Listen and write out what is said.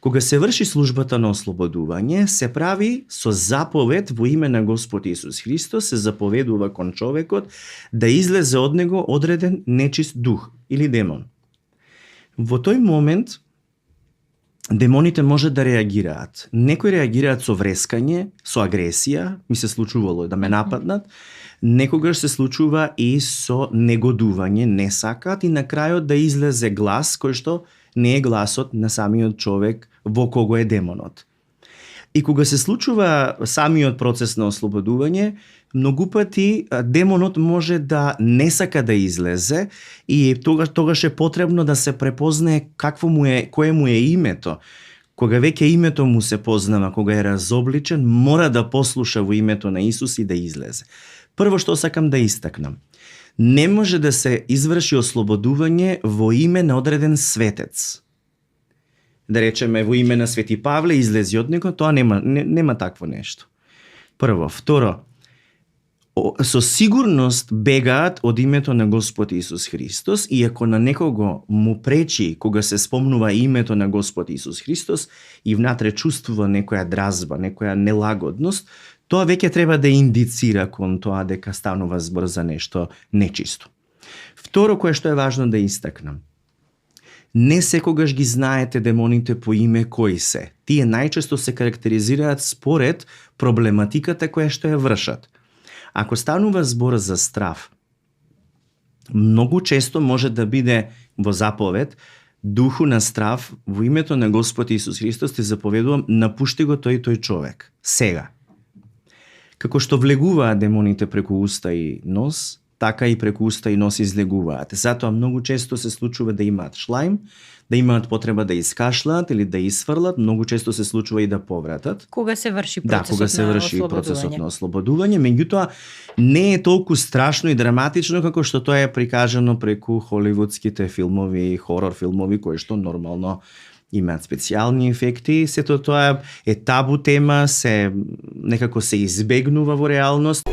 Кога се врши службата на ослободување, се прави со заповед во име на Господ Исус Христос, се заповедува кон човекот да излезе од него одреден нечист дух или демон. Во тој момент демоните може да реагираат. Некои реагираат со врескање, со агресија, ми се случувало да ме нападнат, некогаш се случува и со негодување, не сакаат и на крајот да излезе глас кој што не е гласот на самиот човек во кого е демонот. И кога се случува самиот процес на ослободување, многу пати демонот може да не сака да излезе и тогаш е потребно да се препознае кое му е името. Кога веќе името му се познава, кога е разобличен, мора да послуша во името на Исус и да излезе. Прво што сакам да истакнам. Не може да се изврши ослободување во име на одреден светец. Да речеме во име на Свети Павле излези од него, тоа нема такво нешто. Прво, второ, со сигурност бегаат од името на Господ Исус Христос и ако на некого му пречи кога се спомнува името на Господ Исус Христос и внатре чувствува некоја дразба, некоја нелагодност, тоа веќе треба да индицира кон тоа дека станува збор за нешто нечисто. Второ, кое што е важно да истакнам. Не секогаш ги знаете демоните по име кои се. Тие најчесто се карактеризираат според проблематиката која што ја вршат. Ако станува збор за страв, многу често може да биде во заповед духу на страв во името на Господ Исус Христос ти заповедувам напушти го тој човек. Сега. Како што влегуваат демоните преку уста и нос, така и преку уста и нос излегуваат. Затоа многу често се случува да имаат шлајм, да имаат потреба да искашлаат или да исфрлат, многу често се случува и да повратат. Кога се врши процесот на ослободување, меѓутоа не е толку страшно и драматично како што тоа е прикажано преку холивудските филмови, хорор филмови кои што нормално имаат специјални ефекти. Сето тоа е табу тема, некако се избегнува во реалност.